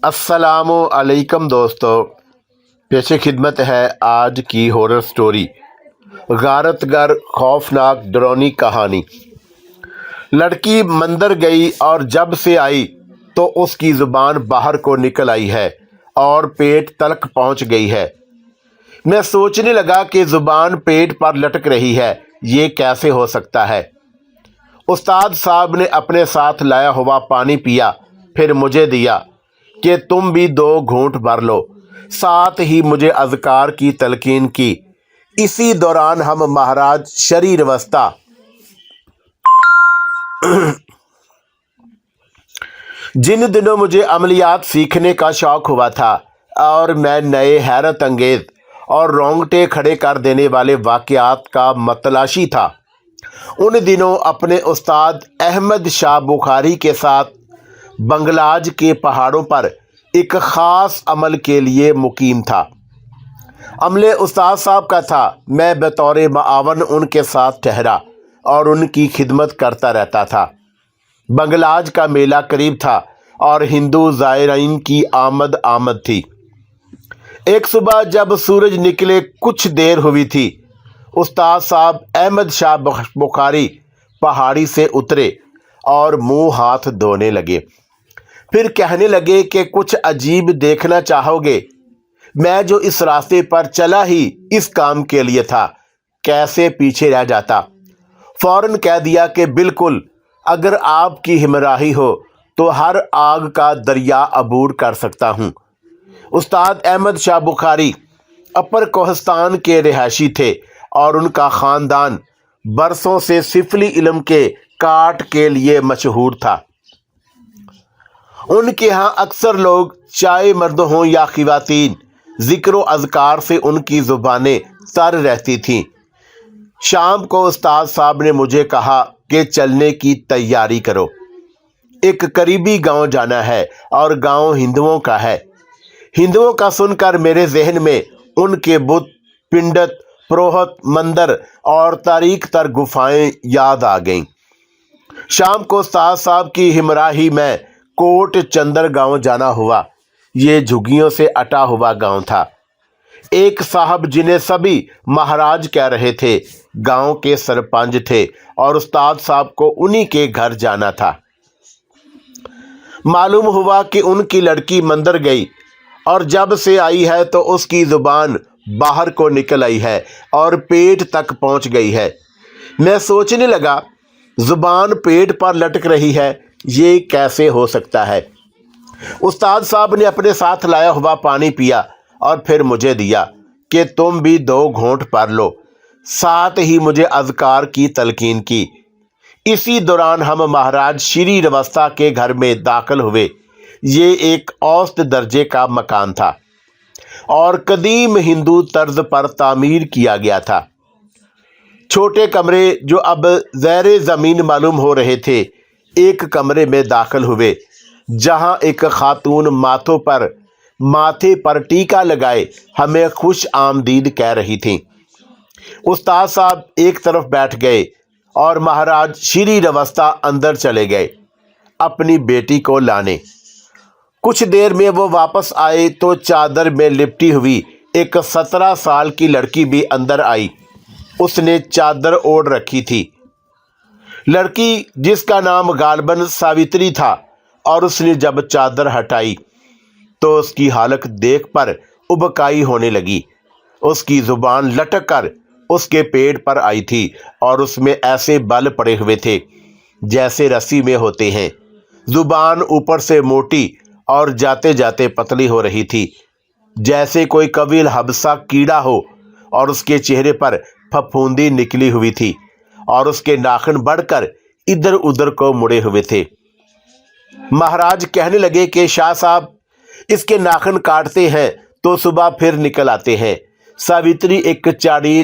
अस्सलामु अलैकुम दोस्तों, पेश खिदमत है आज की हॉरर स्टोरी गारतगर खौफनाक डरावनी कहानी। लड़की मंदिर गई और जब से आई तो उसकी ज़ुबान बाहर को निकल आई है और पेट तलक पहुंच गई है। मैं सोचने लगा कि ज़ुबान पेट पर लटक रही है, ये कैसे हो सकता है। उस्ताद साहब ने अपने साथ लाया हुआ पानी पिया, फिर मुझे दिया कि तुम भी 2 घूंट भर लो। साथ ही मुझे अज़कार की तलकीन की। इसी दौरान हम महाराज शरीर अवस्था जिन दिनों मुझे अमलियात सीखने का शौक़ हुआ था और मैं नए हैरत अंगेज़ और रोंगटे खड़े कर देने वाले वाक़यात का मतलाशी था, उन दिनों अपने उस्ताद अहमद शाह बुखारी के साथ बंगलाज के पहाड़ों पर एक ख़ास अमल के लिए मुकीम था। अमले उस्ताद साहब का था। मैं बतौर मावन उनके साथ ठहरा और उनकी खिदमत करता रहता था। बंगलाज का मेला करीब था और हिंदू ज़ायरीन की आमद थी। एक सुबह जब सूरज निकले कुछ देर हुई थी, उस्ताद साहब अहमद शाह बुखारी पहाड़ी से उतरे और मुंह हाथ धोने लगे। फिर कहने लगे कि कुछ अजीब देखना चाहोगे। मैं जो इस रास्ते पर चला ही इस काम के लिए था, कैसे पीछे रह जाता। फौरन कह दिया कि बिल्कुल, अगर आपकी हिमराही हो तो हर आग का दरिया अबूर कर सकता हूँ। उस्ताद अहमद शाह बुखारी अपर कोहिस्तान के रिहायशी थे और उनका ख़ानदान बरसों से सिफली इल्म के काट के लिए मशहूर था। उनके यहाँ अक्सर लोग, चाहे मर्द हों या ख़वातीन, ज़िक्र अज़कार से उनकी ज़ुबानें तर रहती थीं। शाम को उस्ताद साहब ने मुझे कहा कि चलने की तैयारी करो, एक करीबी गांव जाना है और गांव हिंदुओं का है। हिंदुओं का सुनकर मेरे जहन में उनके बुत, पिंडत, पुरोहित, मंदिर और तारीख तर गुफाएं याद आ गईं। शाम को उस्ताद साहब की हिमराही में कोट चंदर गांव जाना हुआ। ये झुग्गियों से अटा हुआ गांव था। एक साहब जिन्हें सभी महाराज कह रहे थे, गांव के सरपंच थे और उस्ताद साहब को उन्हीं के घर जाना था। मालूम हुआ कि उनकी लड़की मंदिर गई और जब से आई है तो उसकी ज़ुबान बाहर को निकल आई है और पेट तक पहुंच गई है। मैं सोचने लगा, ज़ुबान पेट पर लटक रही है, ये कैसे हो सकता है। उस्ताद साहब ने अपने साथ लाया हुआ पानी पिया और फिर मुझे दिया कि तुम भी 2 घूंट भर लो। साथ ही मुझे अज़कार की तलकीन की। इसी दौरान हम महाराज श्री अवस्था के घर में दाखिल हुए। ये एक औसत दर्जे का मकान था और कदीम हिंदू तर्ज पर तामीर किया गया था। छोटे कमरे जो अब ज़ैर ज़मीन मालूम हो रहे थे, एक कमरे में दाखिल हुए जहां एक खातून माथे पर टीका लगाए हमें खुश आमदीद कह रही थी। उस्ताद साहब एक तरफ बैठ गए और महाराज श्री अवस्था अंदर चले गए अपनी बेटी को लाने। कुछ देर में वो वापस आए तो चादर में लिपटी हुई एक 17 साल की लड़की भी अंदर आई। उसने चादर ओढ़ रखी थी। लड़की जिसका नाम गालबन सावित्री था, और उसने जब चादर हटाई तो उसकी हालत देख पर उबकाई होने लगी। उसकी ज़ुबान लटक कर उसके पेट पर आई थी और उसमें ऐसे बल पड़े हुए थे जैसे रस्सी में होते हैं। ज़ुबान ऊपर से मोटी और जाते जाते पतली हो रही थी, जैसे कोई कबील हबसा कीड़ा हो, और उसके चेहरे पर फफूंदी निकली हुई थी और उसके नाखून बढ़कर इधर उधर को मुड़े हुए थे। महाराज कहने लगे कि शाह साहब, इसके नाखून काटते हैं तो सुबह फिर निकल आते हैं। सावित्री एक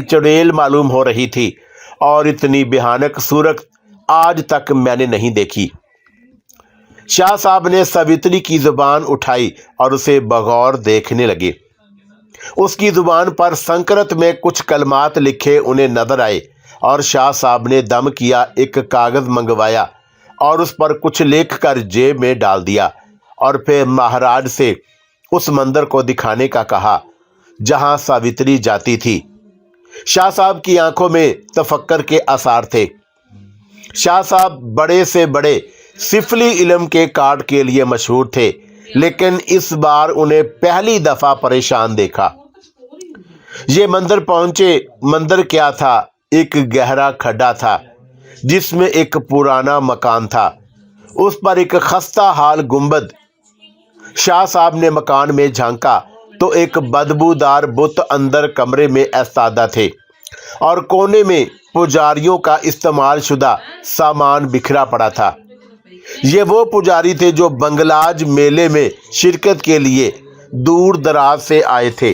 चुड़ैल मालूम हो रही थी और इतनी भयानक सूरत आज तक मैंने नहीं देखी। शाह साहब ने सावित्री की ज़ुबान उठाई और उसे बगौर देखने लगे। उसकी ज़ुबान पर संस्कृत में कुछ कलमात लिखे उन्हें नजर आए और शाह साहब ने दम किया, एक कागज़ मंगवाया और उस पर कुछ लिख कर जेब में डाल दिया और फिर महाराज से उस मंदिर को दिखाने का कहा जहां सावित्री जाती थी। शाह साहब की आंखों में तफक्कर के आसार थे। शाह साहब बड़े से बड़े सिफली इल्म के कार्ड के लिए मशहूर थे, लेकिन इस बार उन्हें पहली दफा परेशान देखा। ये मंदिर पहुंचे। मंदिर क्या था? एक गहरा खड्डा था जिसमें एक पुराना मकान था। उस पर एक खस्ता हाल गुंबद। शाह साहब ने मकान में झांका तो एक बदबूदार बुत अंदर कमरे में ऐस्तादा थे और कोने में पुजारियों का इस्तेमाल शुदा सामान बिखरा पड़ा था। ये वो पुजारी थे जो बंगलाज मेले में शिरकत के लिए दूर दराज से आए थे।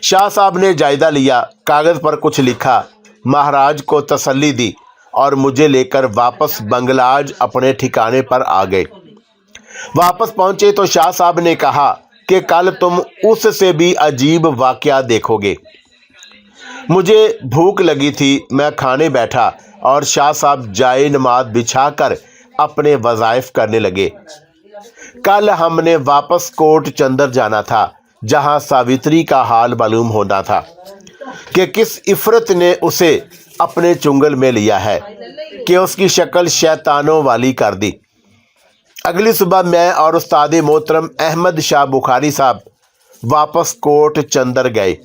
शाह साहब ने जायजा लिया, कागज पर कुछ लिखा, महाराज को तसल्ली दी और मुझे लेकर वापस बंगलाज अपने ठिकाने पर आ गए। वापस पहुंचे तो शाह साहब ने कहा कि कल तुम उससे भी अजीब वाकया देखोगे। मुझे भूख लगी थी, मैं खाने बैठा और शाह साहब जाए नमाज बिछाकर अपने वज़ाइफ करने लगे। कल हमने वापस कोट चंदर जाना था, जहां सावित्री का हाल मालूम होना था कि किस इफरत ने उसे अपने चुंगल में लिया है कि उसकी शक्ल शैतानों वाली कर दी। अगली सुबह मैं और उस्ताद मोहतरम अहमद शाह बुखारी साहब वापस कोट चंदर गए।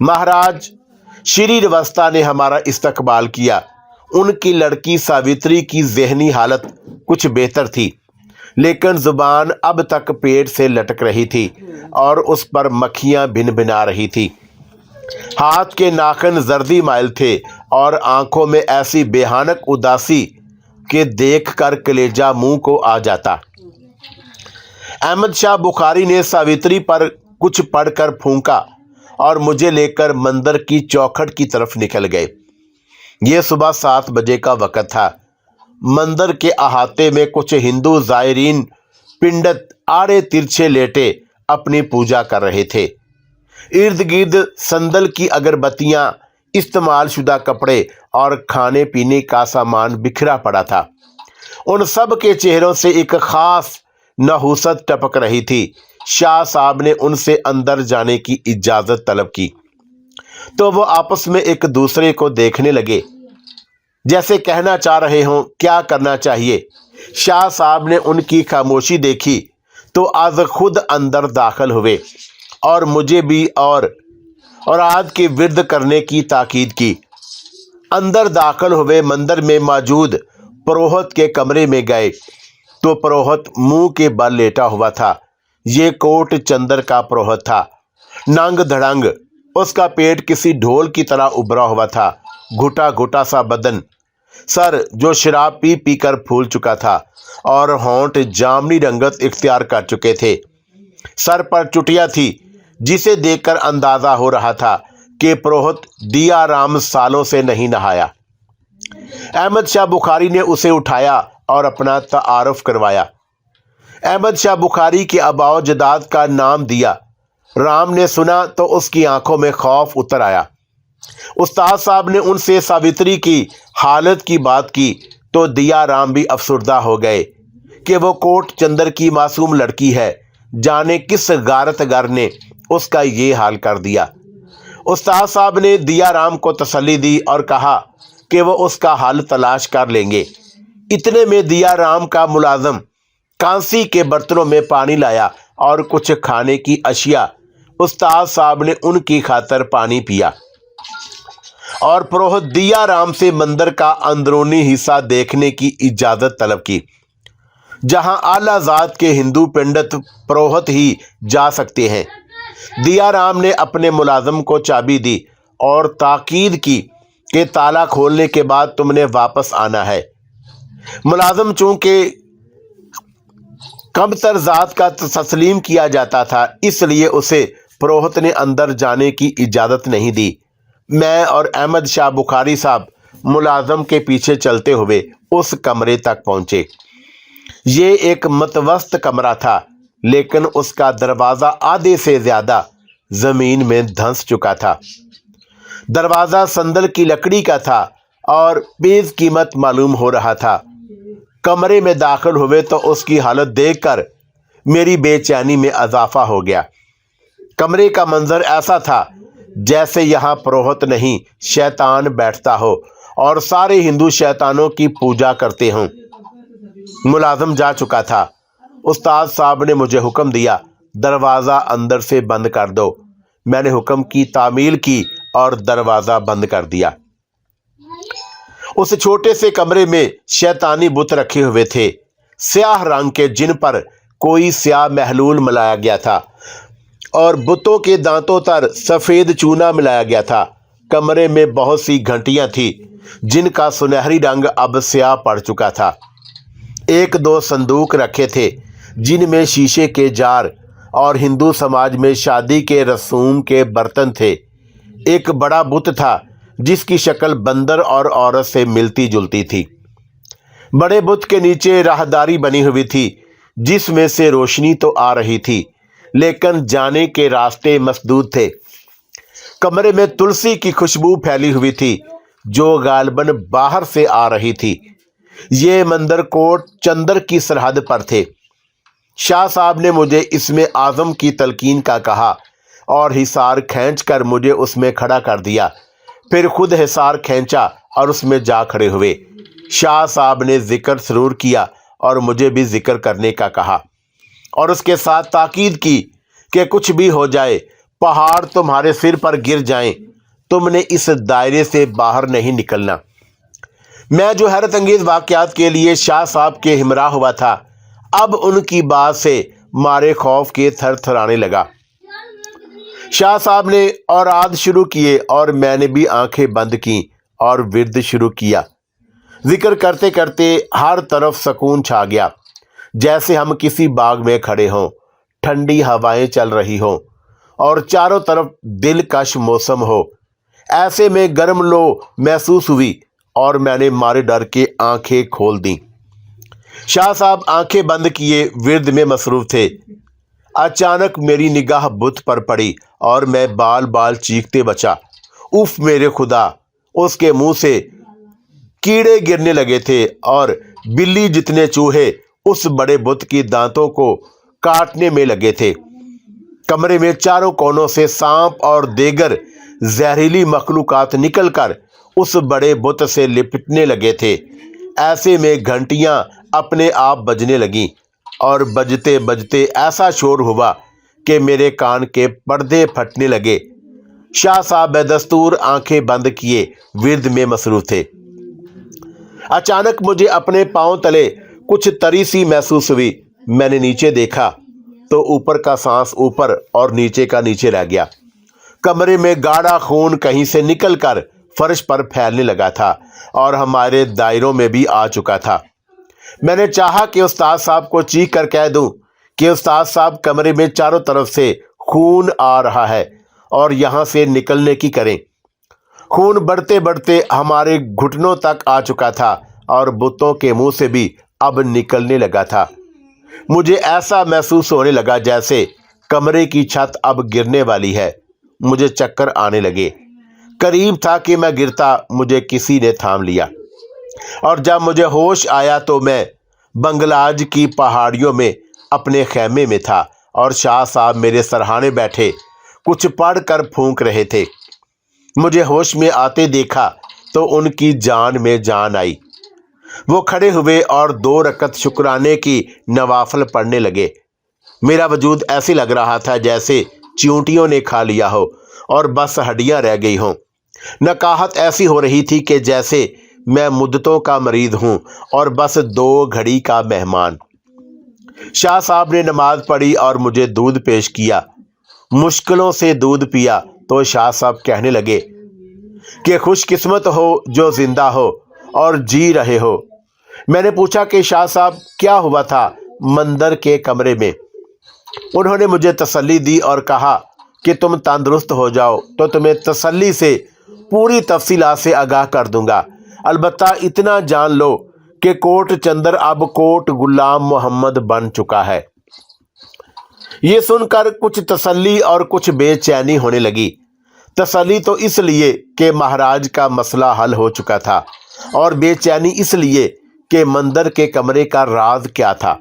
महाराज श्री रवस्था ने हमारा इस्तकबाल किया। उनकी लड़की सावित्री की ज़हनी हालत कुछ बेहतर थी, लेकिन ज़ुबान अब तक पेट से लटक रही थी और उस पर मक्खियाँ भिनभिना रही थी। हाथ के नाखून जर्दी माइल थे और आंखों में ऐसी बेहानक उदासी कि देखकर कलेजा मुंह को आ जाता। अहमद शाह बुखारी ने सावित्री पर कुछ पढ़कर फूंका और मुझे लेकर मंदिर की चौखट की तरफ निकल गए। ये सुबह 7 बजे का वक़्त था। मंदिर के अहाते में कुछ हिंदू ज़ायरीन पिंडत आड़े तिरछे लेटे अपनी पूजा कर रहे थे। इर्द गिर्द संदल की अगरबत्तियां, इस्तेमाल शुदा कपड़े और खाने पीने का सामान बिखरा पड़ा था। उन सब के चेहरों से एक खास नहुसत टपक रही थी। शाह साहब ने उनसे अंदर जाने की इजाज़त तलब की तो वो आपस में एक दूसरे को देखने लगे, जैसे कहना चाह रहे हों क्या करना चाहिए। शाह साहब ने उनकी खामोशी देखी तो आज खुद अंदर दाखिल हुए और मुझे भी और आज के विरद करने की ताकीद की। अंदर दाखिल हुए मंदिर में मौजूद पुरोहित के कमरे में गए तो पुरोहित मुंह के बल लेटा हुआ था। ये कोट चंदर का पुरोहित था, नंग धड़ंग। उसका पेट किसी ढोल की तरह उभरा हुआ था, घुटा घुटा सा बदन, सर जो शराब पी पी कर फूल चुका था और होंठ जामनी रंगत इख्तियार कर चुके थे। सर पर चुटिया थी जिसे देखकर अंदाजा हो रहा था कि पुरोहित दिया राम सालों से नहीं नहाया। अहमद शाह बुखारी ने उसे उठाया और अपना तारुफ करवाया। अहमद शाह बुखारी के अबाओ जदाद का नाम दिया। राम ने सुना तो उसकी आंखों में खौफ उतर आया। उस्ताद साहब ने उनसे सावित्री की हालत की बात की तो दिया राम भी अफसुर्दा हो गए कि वो कोट चंदर की मासूम लड़की है, जाने किस गारतगर ने उसका ये हाल कर दिया। उस्ताद साहब ने दिया राम को तसल्ली दी और कहा कि वो उसका हाल तलाश कर लेंगे। इतने में दिया राम का मुलाजम कांसी के बर्तनों में पानी लाया और कुछ खाने की अशिया। उस्ताद साहब ने उनकी खातर पानी पिया और पुरोहित दिया राम से मंदिर का अंदरूनी हिस्सा देखने की इजाज़त तलब की, जहां आला ज़ात के हिंदू पंडित पुरोहित ही जा सकते हैं। दिया राम ने अपने मुलाजम को चाबी दी और ताकीद की कि ताला खोलने के बाद तुमने वापस आना है। मुलाजम चूंकि कमतर ज़ात का तस्लीम किया जाता था, इसलिए उसे पुरोहित ने अंदर जाने की इजाज़त नहीं दी। मैं और अहमद शाह बुखारी साहब मुलाजम के पीछे चलते हुए उस कमरे तक पहुँचे। ये एक मतवस्त कमरा था, लेकिन उसका दरवाज़ा आधे से ज़्यादा ज़मीन में धंस चुका था। दरवाज़ा संदल की लकड़ी का था और बेज़ कीमत मालूम हो रहा था। कमरे में दाखिल हुए तो उसकी हालत देखकर मेरी बेचैनी में इजाफा हो गया। कमरे का मंजर ऐसा था जैसे यहाँ पुरोहित नहीं शैतान बैठता हो और सारे हिंदू शैतानों की पूजा करते हों। मुलाजिम जा चुका था। उस्ताद साहब ने मुझे हुक्म दिया, दरवाज़ा अंदर से बंद कर दो। मैंने हुक्म की तामील की और दरवाज़ा बंद कर दिया। उस छोटे से कमरे में शैतानी बुत रखे हुए थे, स्याह रंग के, जिन पर कोई स्याह महलूल मिलाया गया था और बुतों के दांतों पर सफ़ेद चूना मिलाया गया था। कमरे में बहुत सी घंटियां थी जिनका सुनहरी रंग अब स्याह पड़ चुका था। एक दो संदूक रखे थे जिनमें शीशे के जार और हिंदू समाज में शादी के रसूम के बर्तन थे। एक बड़ा बुत था जिसकी शक्ल बंदर और औरत से मिलती जुलती थी। बड़े बुत के नीचे राहदारी बनी हुई थी जिसमें से रोशनी तो आ रही थी लेकिन जाने के रास्ते मसदूद थे। कमरे में तुलसी की खुशबू फैली हुई थी जो गालबन बाहर से आ रही थी। ये मंदिर कोट चंदर की सरहद पर थे। शाह साहब ने मुझे इसमें आज़म की तलकीन का कहा और हिसार खींचकर मुझे उसमें खड़ा कर दिया। फिर खुद हिसार खींचा और उसमें जा खड़े हुए। शाह साहब ने जिक्र जरूर किया और मुझे भी जिक्र करने का कहा और उसके साथ ताकीद की कि कुछ भी हो जाए, पहाड़ तुम्हारे सिर पर गिर जाएं, तुमने इस दायरे से बाहर नहीं निकलना। मैं जो हैरत अंगेज़ वाक़यात के लिए शाह साहब के हमरा हुआ था, अब उनकी बात से मारे खौफ के थर थराने लगा। शाह साहब ने औराद शुरू किए और मैंने भी आंखें बंद की और विर्द शुरू किया। जिक्र करते करते हर तरफ सुकून छा गया, जैसे हम किसी बाग में खड़े हों, ठंडी हवाएं चल रही हों और चारों तरफ दिलकश मौसम हो। ऐसे में गर्म लो महसूस हुई और मैंने मारे डर के आंखें खोल दी। शाह साहब आंखें बंद किए विर्द में मसरूफ थे। अचानक मेरी निगाह बुत पर पड़ी और मैं बाल बाल चीखते बचा, उफ मेरे खुदा! उसके मुंह से कीड़े गिरने लगे थे और बिल्ली जितने चूहे उस बड़े बुत की दांतों को काटने में लगे थे। कमरे में चारों कोनों से सांप और देगर जहरीली मखलूकात निकलकर उस बड़े बुत से लिपटने लगे थे। ऐसे में घंटियां अपने आप बजने लगीं और बजते बजते ऐसा शोर हुआ कि मेरे कान के पर्दे फटने लगे। शाह साहब बेदस्तूर आंखें बंद किए विर्द में मसरूफ थे। अचानक मुझे अपने पांव तले कुछ तरी सी महसूस हुई। मैंने नीचे देखा तो ऊपर का सांस ऊपर और नीचे का नीचे रह गया। कमरे में गाढ़ा खून कहीं से निकलकर फर्श पर फैलने लगा था और हमारे दायरों में भी आ चुका था। मैंने चाहा कि उस्ताद साहब को चीख कर कह दूं कि उस्ताद साहब, कमरे में चारों तरफ से खून आ रहा है और यहाँ से निकलने की करें। खून बढ़ते बढ़ते हमारे घुटनों तक आ चुका था और बुतों के मुंह से भी अब निकलने लगा था। मुझे ऐसा महसूस होने लगा जैसे कमरे की छत अब गिरने वाली है। मुझे चक्कर आने लगे। करीब था कि मैं गिरता, मुझे किसी ने थाम लिया और जब मुझे होश आया तो मैं बंगलाज की पहाड़ियों में अपने खेमे में था और शाह साहब मेरे सरहाने बैठे कुछ पढ़ कर फूंक रहे थे। मुझे होश में आते देखा तो उनकी जान में जान आई। वो खड़े हुए और 2 रकत शुक्राने की नवाफल पढ़ने लगे। मेरा वजूद ऐसे लग रहा था जैसे चींटियों ने खा लिया हो और बस हड्डियां रह गई हों। नकाहत ऐसी हो रही थी कि जैसे मैं मुद्दतों का मरीज हूं और बस 2 घड़ी का मेहमान। शाह साहब ने नमाज पढ़ी और मुझे दूध पेश किया। मुश्किलों से दूध पिया तो शाह साहब कहने लगे कि खुशकिस्मत हो जो जिंदा हो और जी रहे हो। मैंने पूछा कि शाह साहब क्या हुआ था मंदिर के कमरे में। उन्होंने मुझे तसल्ली दी और कहा कि तुम तंदुरुस्त हो जाओ तो तुम्हें तसल्ली से पूरी तफसीलात से आगाह कर दूंगा। अलबत्ता इतना जान लो कि कोट चंदर अब कोट गुलाम मोहम्मद बन चुका है। ये सुनकर कुछ तसल्ली और कुछ बेचैनी होने लगी। तसल्ली तो इसलिए कि महाराज का मसला हल हो चुका था और बेचैनी इसलिए کہ مندر کے کمرے کا راز کیا تھا۔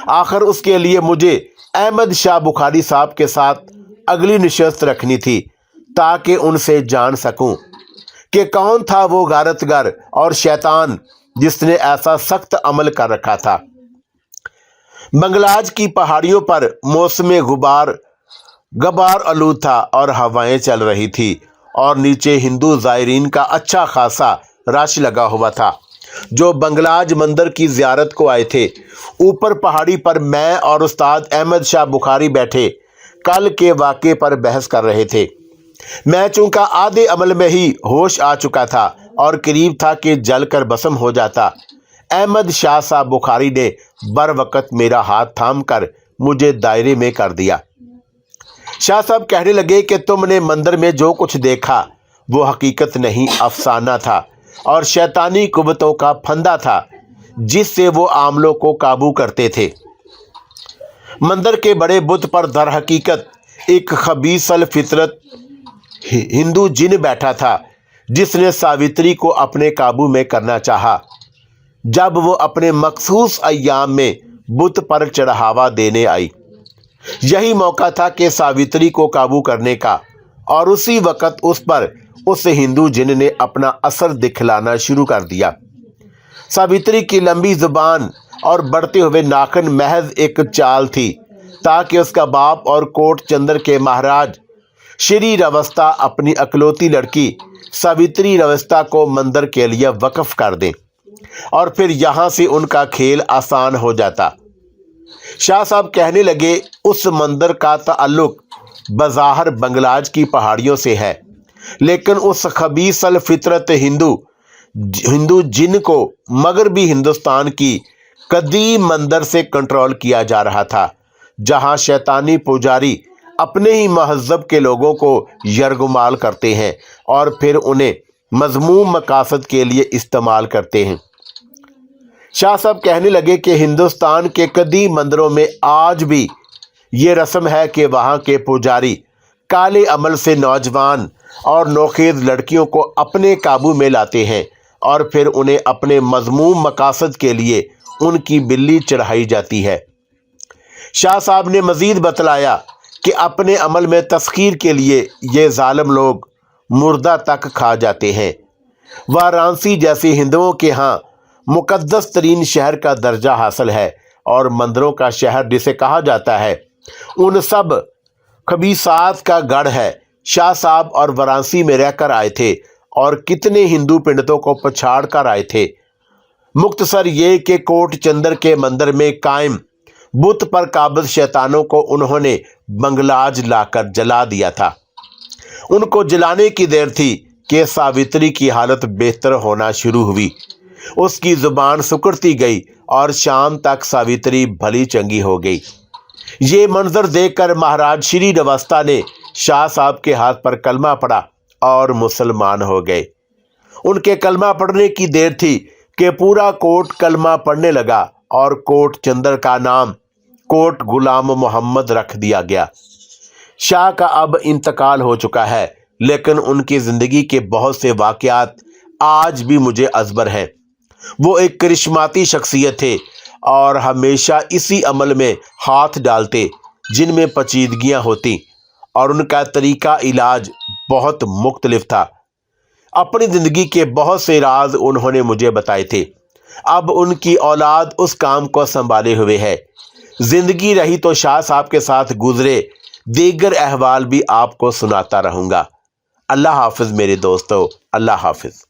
آخر اس کے لیے مجھے احمد شاہ بخاری صاحب کے ساتھ اگلی نشست رکھنی تھی تاکہ ان سے جان سکوں کہ کون تھا وہ غارتگر اور شیطان جس نے ایسا سخت عمل کر رکھا تھا۔ بنگلاج کی پہاڑیوں پر موسم غبار آلود تھا اور ہوائیں چل رہی تھی، اور نیچے ہندو زائرین کا اچھا خاصا رش لگا ہوا تھا جو بنگلاج مندر کی زیارت کو آئے تھے۔ اوپر پہاڑی پر میں اور استاد احمد شاہ بخاری بیٹھے کل کے واقعے پر بحث کر رہے تھے۔ میں چونکہ آدھے عمل میں ہی ہوش آ چکا تھا اور قریب تھا کہ جل کر بسم ہو جاتا، احمد شاہ صاحب بخاری نے بر وقت میرا ہاتھ تھام کر مجھے دائرے میں کر دیا۔ شاہ صاحب کہنے لگے کہ تم نے مندر میں جو کچھ دیکھا وہ حقیقت نہیں، افسانہ تھا اور شیطانی قوتوں کا پھندا تھا جس سے وہ عاملوں کو قابو کرتے تھے۔ مندر کے بڑے بت پر در حقیقت ایک خبیث الفطرت ہندو جن بیٹھا تھا جس نے ساوتری کو اپنے قابو میں کرنا چاہا۔ جب وہ اپنے مخصوص ایام میں بت پر چڑھاوا دینے آئی، یہی موقع تھا کہ ساوتری کو قابو کرنے کا، اور اسی وقت اس پر اس ہندو جن نے اپنا اثر دکھلانا شروع کر دیا۔ ساوتری کی لمبی زبان اور بڑھتے ہوئے ناخن محض ایک چال تھی تاکہ اس کا باپ اور کوٹ چندر کے مہاراج شری روستہ اپنی اکلوتی لڑکی ساوتری روستہ کو مندر کے لیے وقف کر دیں، اور پھر یہاں سے ان کا کھیل آسان ہو جاتا۔ شاہ صاحب کہنے لگے اس مندر کا تعلق بظاہر بنگلاج کی پہاڑیوں سے ہے، لیکن اس خبیث الفطرت ہندو جن کو مغربی ہندوستان کی قدیم مندر سے کنٹرول کیا جا رہا تھا، جہاں شیطانی پجاری اپنے ہی مہذب کے لوگوں کو یرغمال کرتے ہیں اور پھر انہیں مذموم مقاصد کے لیے استعمال کرتے ہیں۔ شاہ صاحب کہنے لگے کہ ہندوستان کے قدیم مندروں میں آج بھی یہ رسم ہے کہ وہاں کے پجاری کالے عمل سے نوجوان اور نوخیز لڑکیوں کو اپنے قابو میں لاتے ہیں اور پھر انہیں اپنے مذموم مقاصد کے لیے ان کی بلی چڑھائی جاتی ہے۔ شاہ صاحب نے مزید بتلایا کہ اپنے عمل میں تسخیر کے لیے یہ ظالم لوگ مردہ تک کھا جاتے ہیں۔ وارانسی جیسے ہندوؤں کے ہاں مقدس ترین شہر کا درجہ حاصل ہے، اور مندروں کا شہر جسے کہا جاتا ہے ان سب خبیثات کا گڑھ ہے۔ شاہ صاحب اور وارانسی میں رہ کر آئے تھے اور کتنے ہندو پنڈتوں کو پچھاڑ کر آئے تھے۔ مختصر یہ کہ کوٹ چندر کے مندر میں قائم بت پر قابض شیطانوں کو انہوں نے بنگلاج لا کر جلا دیا تھا۔ ان کو جلانے کی دیر تھی کہ ساوتری کی حالت بہتر ہونا شروع ہوئی۔ اس کی زبان سکڑتی گئی اور شام تک ساوتری بھلی چنگی ہو گئی۔ یہ منظر دیکھ کر مہاراج شری روستہ نے شاہ صاحب کے ہاتھ پر کلمہ پڑھا اور مسلمان ہو گئے۔ ان کے کلمہ پڑھنے کی دیر تھی کہ پورا کوٹ کلمہ پڑھنے لگا اور کوٹ چندر کا نام کوٹ غلام محمد رکھ دیا گیا۔ شاہ کا اب انتقال ہو چکا ہے، لیکن ان کی زندگی کے بہت سے واقعات آج بھی مجھے ازبر ہیں۔ وہ ایک کرشماتی شخصیت تھے اور ہمیشہ اسی عمل میں ہاتھ ڈالتے جن میں پیچیدگیاں ہوتی، اور ان کا طریقہ علاج بہت مختلف تھا۔ اپنی زندگی کے بہت سے راز انہوں نے مجھے بتائے تھے۔ اب ان کی اولاد اس کام کو سنبھالے ہوئے ہے۔ زندگی رہی تو شاہ صاحب کے ساتھ گزرے دیگر احوال بھی آپ کو سناتا رہوں گا۔ اللہ حافظ میرے دوستو، اللہ حافظ۔